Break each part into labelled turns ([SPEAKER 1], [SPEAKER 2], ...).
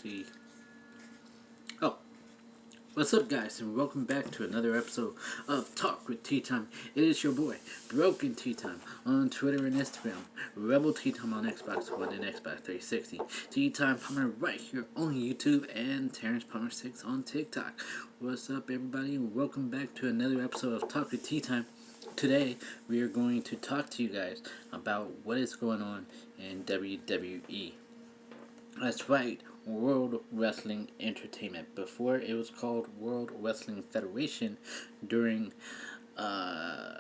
[SPEAKER 1] see. Oh, what's up, guys, and welcome back to another episode of Talk with T-Tyme. It is your boy, Broken T-Tyme, on Twitter and Instagram, Rebel T-Tyme on Xbox One and Xbox 360, T-Tyme Palmer right here on YouTube, and Terrence Palmer 6 on TikTok. What's up, everybody, and welcome back to another episode of Talk with T-Tyme. Today, we are going to talk to you guys about what is going on in WWE. That's right, World Wrestling Entertainment. Before it was called World Wrestling Federation during, I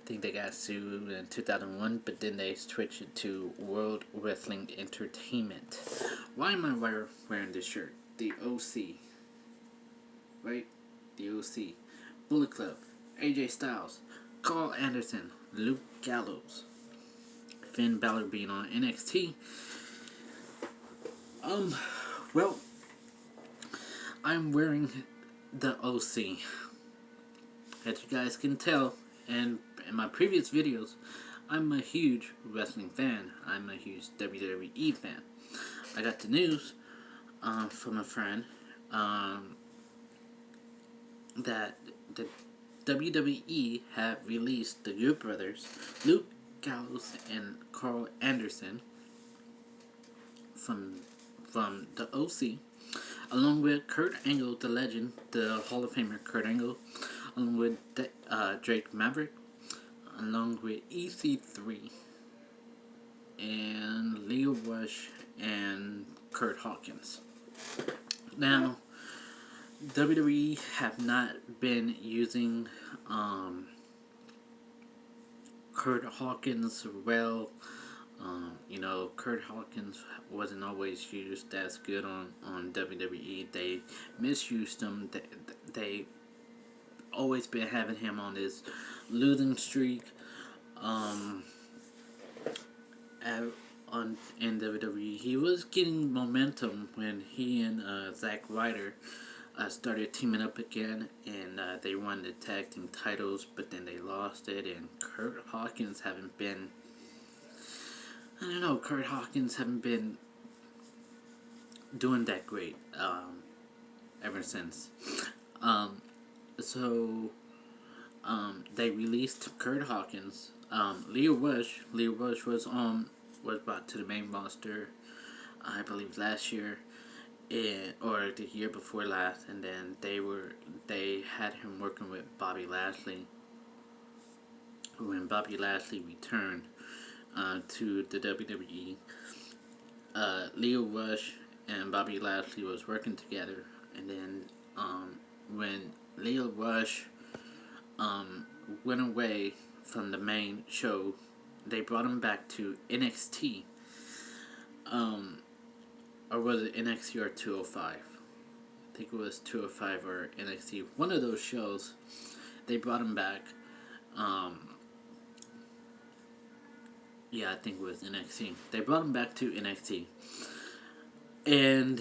[SPEAKER 1] think they got sued in 2001, but then they switched it to World Wrestling Entertainment. Why am I wearing this shirt? The OC. Right? The OC. Bullet Club. AJ Styles. Carl Anderson. Luke Gallows. Finn Balor being on NXT. Well, I'm wearing the OC. As you guys can tell, and in my previous videos, I'm a huge wrestling fan. I'm a huge WWE fan. I got the news from a friend that the WWE have released the Good Brothers, Luke Gallows and Carl Anderson, from the OC, along with Kurt Angle, the legend, the Hall of Famer Kurt Angle, along with Drake Maverick, along with EC3, and Leo Rush, and Kurt Hawkins. Now, WWE have not been using Kurt Hawkins well. Kurt Hawkins wasn't always used as good on WWE. They misused him. They always been having him on this losing streak in WWE. He was getting momentum when he and Zack Ryder started teaming up again, and they won the tag team titles, but then they lost it, and Kurt Hawkins haven't been doing that great ever since. They released Kurt Hawkins. Leo Rush was brought to the main roster, I believe last year, or the year before last, and then they had him working with Bobby Lashley. When Bobby Lashley returned to the WWE, Leo Rush and Bobby Lashley was working together, and then when Leo Rush went away from the main show, they brought him back to NXT, or was it NXT or 205? I think it was 205 or NXT. One of those shows, they brought him back. Yeah, I think it was NXT. They brought him back to NXT. And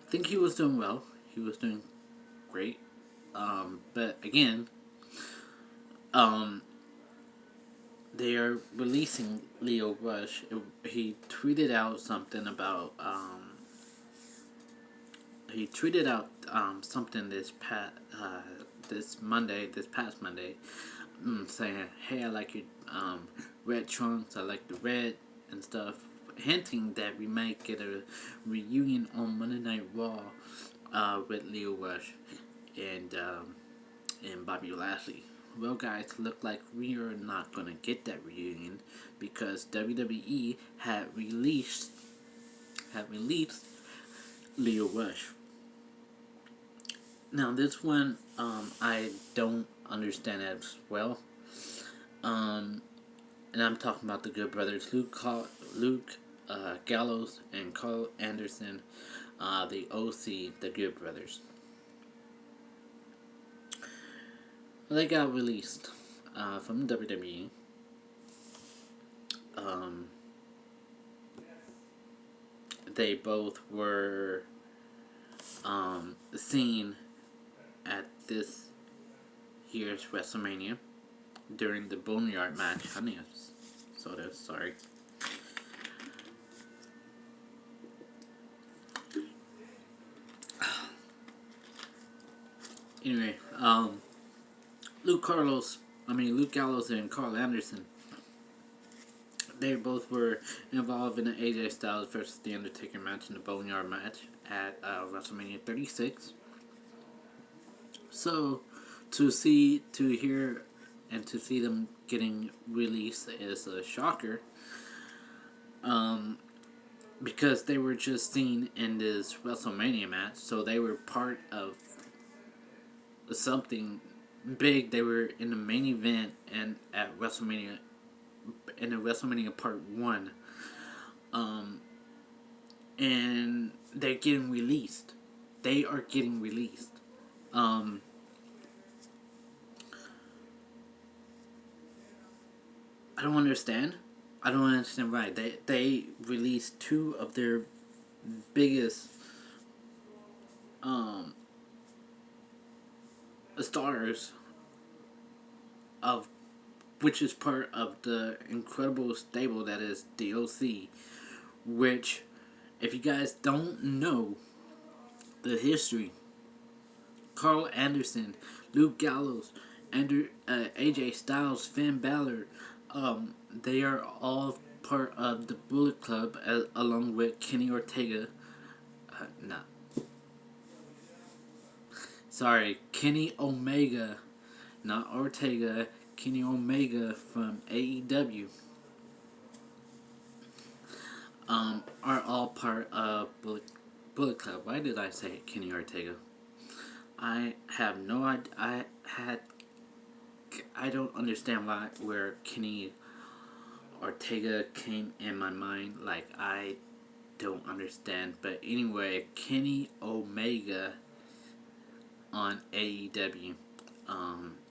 [SPEAKER 1] I think he was doing well. He was doing great. But again, they are releasing Leo Rush. He tweeted out something about, something this past Monday, saying, "Hey, I like your red trunks. I like the red and stuff," hinting that we might get a reunion on Monday Night Raw with Leo Rush and Bobby Lashley. Well, guys, look like we are not gonna get that reunion because WWE had released Leo Rush. Now, this one I don't understand as well. And I'm talking about the Good Brothers, Luke Gallows and Carl Anderson, the OC, the Good Brothers. They got released from WWE. They both were seen at this year's WrestleMania during the Boneyard match. Sorry. Anyway, Luke Gallows and Carl Anderson, they both were involved in the AJ Styles versus The Undertaker match in the Boneyard match at WrestleMania 36. So, hear, and to see them getting released is a shocker. Because they were just seen in this WrestleMania match, so they were part of something big. They were in the main event and at WrestleMania, in the WrestleMania Part 1. And they're getting released. They are getting released. I don't understand. I don't understand why. They released two of their biggest stars, of which is part of the incredible stable that is the OC, which, if you guys don't know the history, Carl Anderson, Luke Gallows, AJ Styles, Finn Balor, they are all part of the Bullet Club, along with Kenny Ortega. Kenny Omega, not Ortega. Kenny Omega from AEW. Are all part of Bullet Club. Why did I say Kenny Ortega? I have no idea. I don't understand where Kenny Ortega came in my mind. Like, I don't understand. But anyway, Kenny Omega on AEW,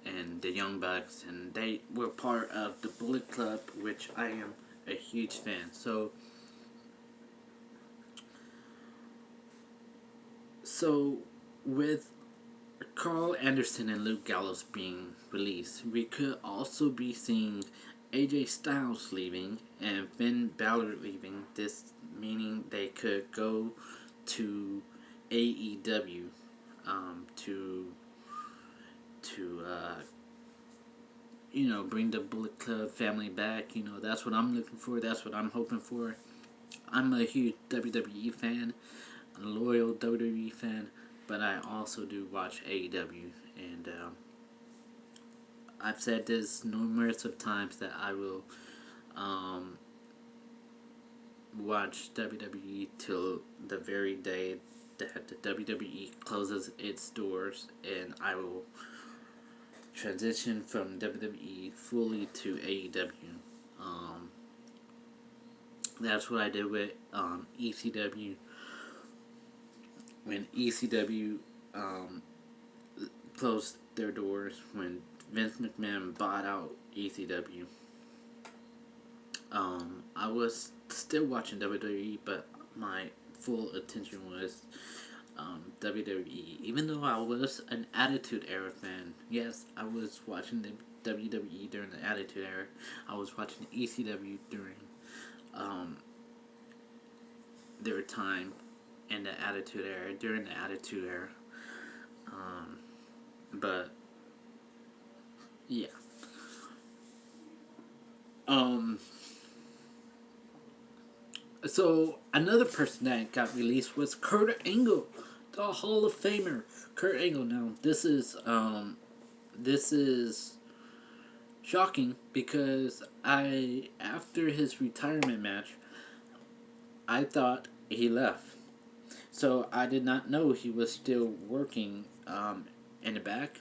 [SPEAKER 1] and the Young Bucks, and they were part of the Bullet Club, which I am a huge fan. So with Carl Anderson and Luke Gallows being released, we could also be seeing AJ Styles leaving and Finn Balor leaving. This meaning they could go to AEW, to bring the Bullet Club family back. That's what I'm looking for. That's what I'm hoping for. I'm a huge WWE fan, a loyal WWE fan, but I also do watch AEW, and I've said this numerous of times that I will watch WWE till the very day that the WWE closes its doors, and I will transition from WWE fully to AEW. That's what I did with ECW. When ECW closed their doors, when Vince McMahon bought out ECW, I was still watching WWE, but my full attention was WWE. Even though I was an Attitude Era fan, yes, I was watching the WWE during the Attitude Era. I was watching ECW during their time in the Attitude Era, during the Attitude Era. But yeah. So another person that got released was Kurt Angle, the Hall of Famer. Kurt Angle. Now this is shocking, because after his retirement match, I thought he left. So I did not know he was still working in the back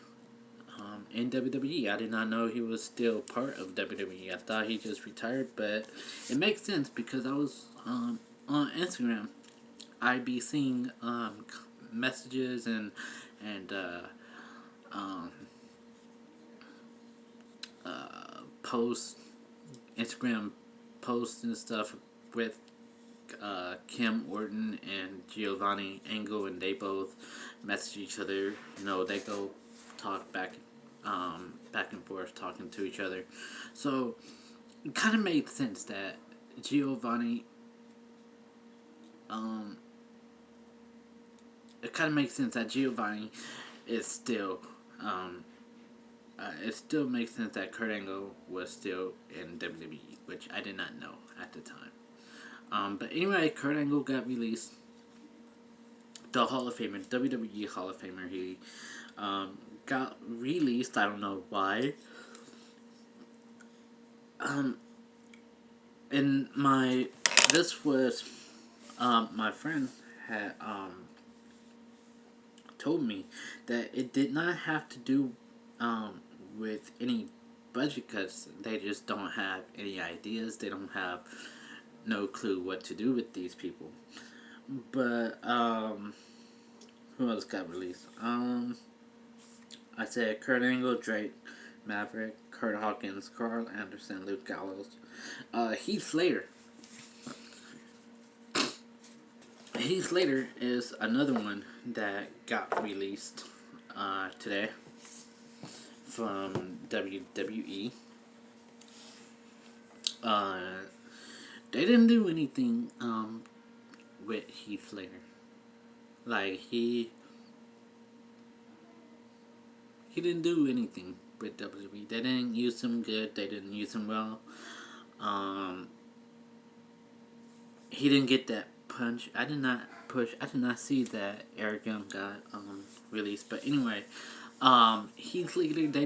[SPEAKER 1] in WWE. I did not know he was still part of WWE. I thought he just retired, but it makes sense because I was on Instagram. I'd be seeing messages and posts, Instagram posts and stuff with Kim Orton and Giovanni Angle, and they both message each other. They go talk back and forth, talking to each other. So it kind of made sense that Giovanni. It kind of makes sense that Giovanni it's still it still makes sense that Kurt Angle was still in WWE, which I did not know at the time. But anyway, Kurt Angle got released. The Hall of Famer, WWE Hall of Famer, he got released. I don't know why. And this was, my friend had told me that it did not have to do with any budget cuts. They just don't have any ideas. They don't have no clue what to do with these people. But who else got released? I said Kurt Angle, Drake, Maverick, Kurt Hawkins, Carl Anderson, Luke Gallows, Heath Slater. Heath Slater is another one that got released today from WWE. They didn't do anything with Heath Slater. Like he didn't do anything with WWE. They didn't use him good. They didn't use him well. He didn't get that punch. I did not see that Eric Young got released. But anyway, Heath Slater. They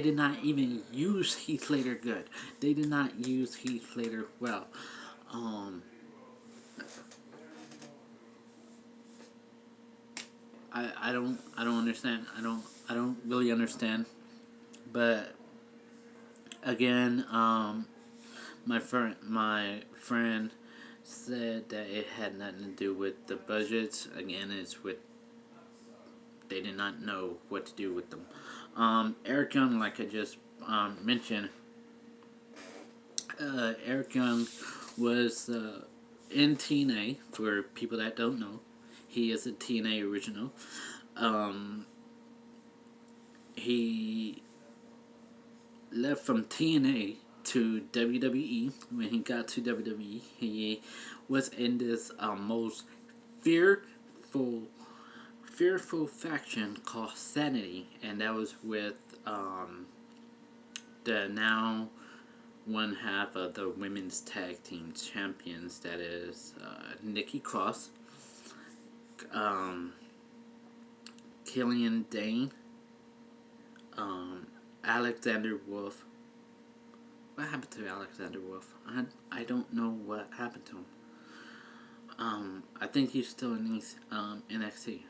[SPEAKER 1] did not even use Heath Slater good. They did not use Heath Slater well. I don't understand. I don't really understand. But again, my friend said that it had nothing to do with the budgets. Again, it's with they did not know what to do with them. Eric Young, like I just mentioned, Eric Young was in TNA. For people that don't know, he is a TNA original. He left from TNA to WWE. When he got to WWE, he was in this most fearful faction called Sanity, and that was with the now one half of the women's tag team champions, that is Nikki Cross, Killian Dane, Alexander Wolf. What happened to Alexander Wolf? I don't know what happened to him. I think he's still in NXT.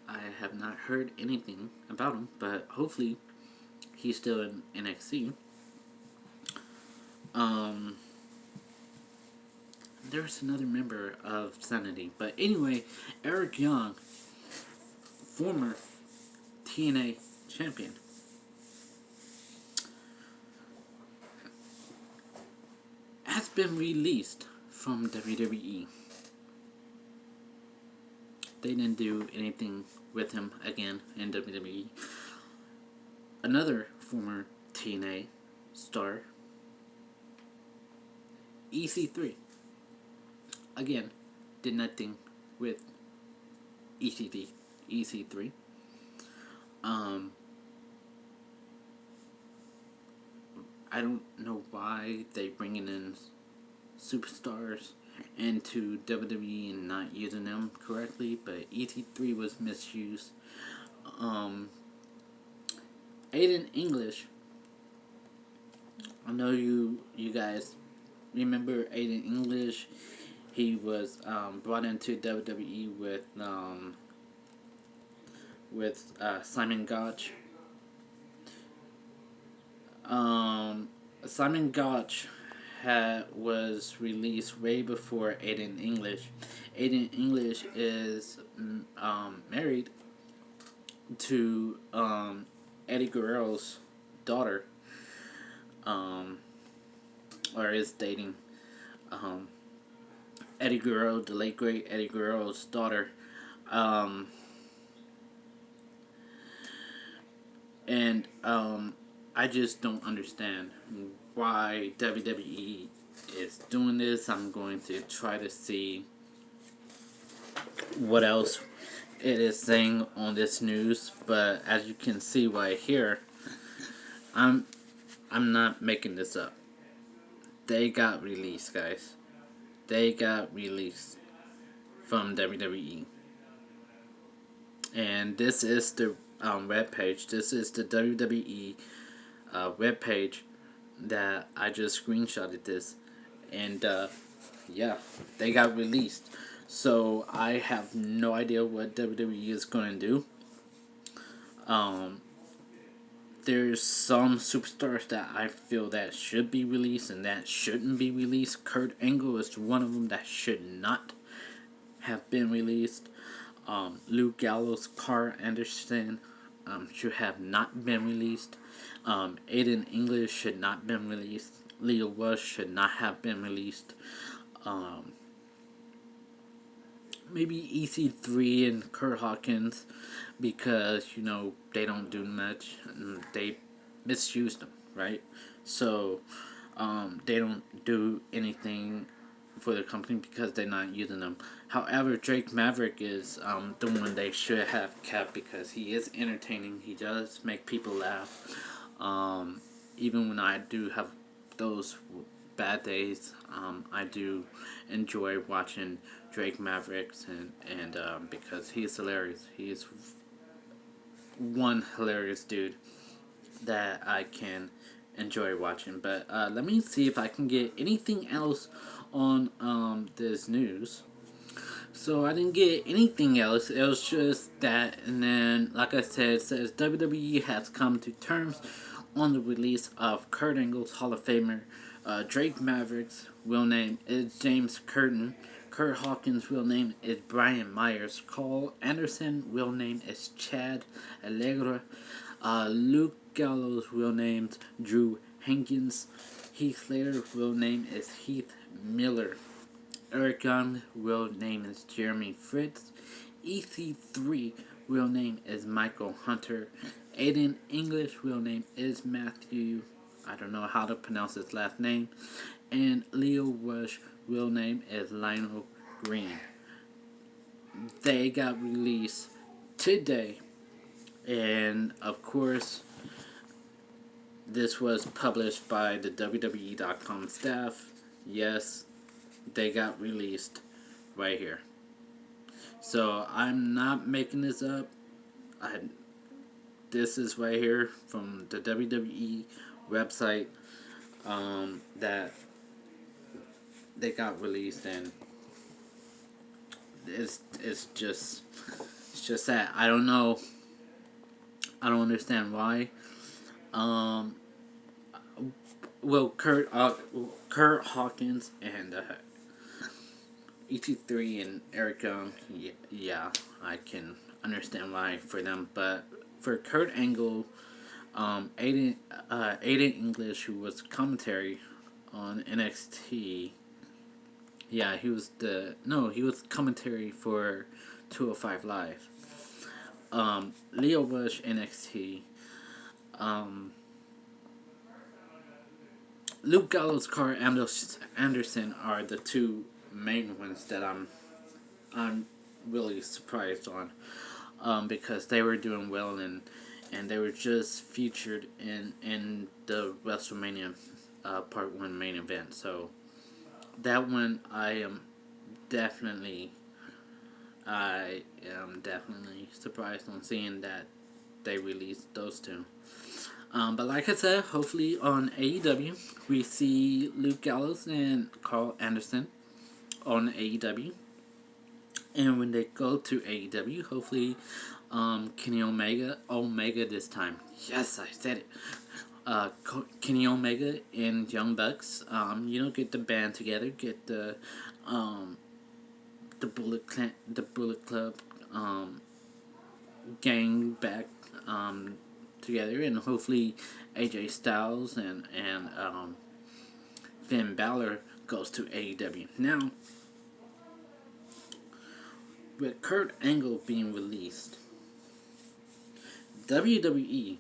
[SPEAKER 1] I have not heard anything about him, but hopefully he's still in NXT. There's another member of Sanity, but anyway, Eric Young, former TNA champion, has been released from WWE. They didn't do anything with him again in WWE. Another former TNA star, EC3, again, did nothing with EC3. I don't know why they bringing in superstars into WWE and not using them correctly, but EC3 was misused. Aiden English, I know you guys remember Aiden English. He was brought into WWE with Simon Gotch. Simon Gotch was released way before Aiden English. Aiden English is married to Eddie Guerrero's daughter, or is dating Eddie Guerrero, the late great Eddie Guerrero's daughter. And I just don't understand why WWE is doing this. I'm going to try to see what else it is saying on this news, but as you can see right here, I'm I'm not making this up. They got released, guys. They got released from WWE, and this is the web page. This is the WWE web page that I just screenshotted this, and yeah, they got released. So I have no idea what WWE is going to do. Um, there's some superstars that I feel that should be released and that shouldn't be released. Kurt Angle is one of them that should not have been released. Luke Gallows, Carl Anderson should have not been released. Aiden English should not have been released. Leo Rush should not have been released. Maybe EC3 and Kurt Hawkins, because they don't do much and they misuse them, right? So they don't do anything for the company because they're not using them. However, Drake Maverick is the one they should have kept because he is entertaining. He does make people laugh. Even when I do have those bad days, I do enjoy watching Drake Mavericks and because he is hilarious. He is one hilarious dude that I can enjoy watching. But let me see if I can get anything else on this news. So I didn't get anything else. It was just that, and then like I said, it says WWE has come to terms on the release of Kurt Angle's Hall of Famer. Drake Maverick's real name is James Curtin. Kurt Hawkins' real name is Brian Myers. Carl Anderson' real name is Chad Allegra. Luke Gallows' real name is Drew Hankins. Heath Slater's real name is Heath Miller. Eric Young's real name is Jeremy Fritz. EC3 real name is Michael Hunter. Aiden English real name is Matthew. I don't know how to pronounce his last name. And Leo Rush real name is Lionel Green. They got released today, and of course this was published by the WWE.com staff. Yes, they got released right here. So I'm not making this up. This is right here from the WWE website that they got released, and it's just that I don't know. I don't understand why. Well, Kurt Hawkins and ET3 and Eric Young, yeah, I can understand why for them, but for Kurt Angle, Aiden English, who was commentary on NXT. Yeah, he was commentary for 205 Live. Leo Rush, NXT. Luke Gallows, Carl Anderson are the two main ones that I'm really surprised on, because they were doing well and they were just featured in the WrestleMania Part 1 main event. So that one I am definitely surprised on seeing that they released those two. But like I said, hopefully on AEW we see Luke Gallows and Carl Anderson on AEW. And when they go to AEW, hopefully Kenny Omega this time. Yes, I said it. Kenny Omega and Young Bucks, get the band together, get the Bullet Club gang back together, and hopefully AJ Styles and Finn Balor goes to AEW. Now, with Kurt Angle being released, WWE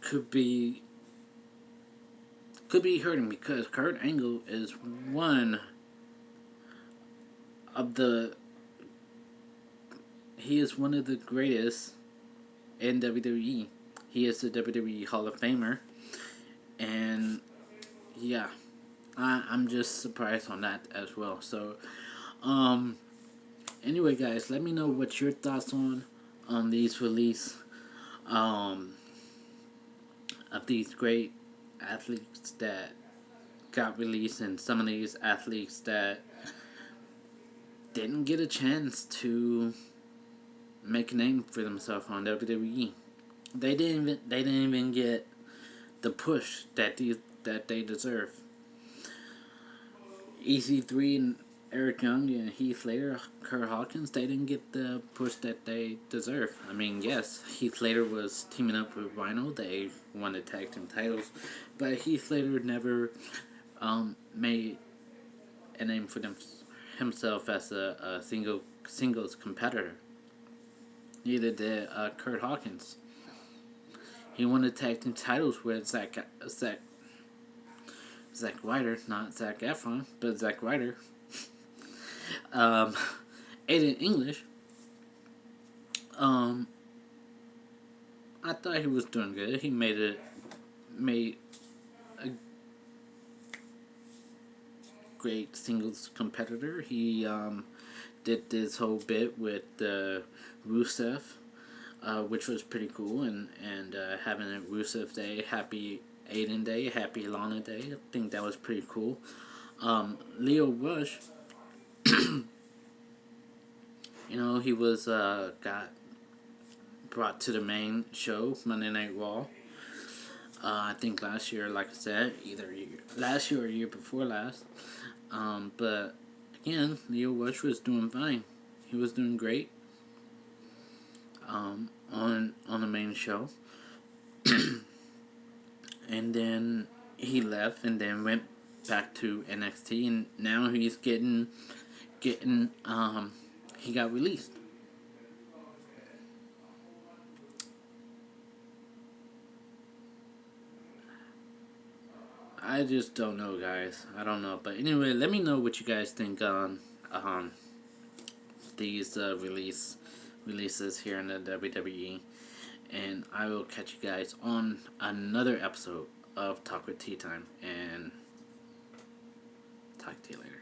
[SPEAKER 1] could be hurting, because Kurt Angle is one of the he is one of the greatest in WWE. He is the WWE Hall of Famer, and yeah, I'm just surprised on that as well. So, anyway, guys, let me know what your thoughts on these release um, of these great athletes that got released, and some of these athletes that didn't get a chance to make a name for themselves on WWE. They didn't even get the push that they deserve. EC3 and Eric Young and Heath Slater, Kurt Hawkins, they didn't get the push that they deserve. I mean, yes, Heath Slater was teaming up with Rhino. They won the tag team titles, but Heath Slater never made a name for himself as a singles competitor. Neither did Kurt Hawkins. He won the tag team titles with Zack Ryder, not Zac Efron, but Zack Ryder. Aiden English. I thought he was doing good. He made a great singles competitor. He did this whole bit with Rusev, which was pretty cool, and having a Rusev Day, Happy Aiden Day, Happy Lana Day. I think that was pretty cool. Leo Rush, he was got brought to the main show, Monday Night Raw. I think last year, like I said, either last year or year before last. But again, Leo Rush was doing fine. He was doing great on the main show. And then he left and then went back to NXT, and now he's getting he got released. I just don't know, guys. I don't know. But anyway, let me know what you guys think on these releases here in the WWE. And I will catch you guys on another episode of Talk with T-Tyme. And talk to you later.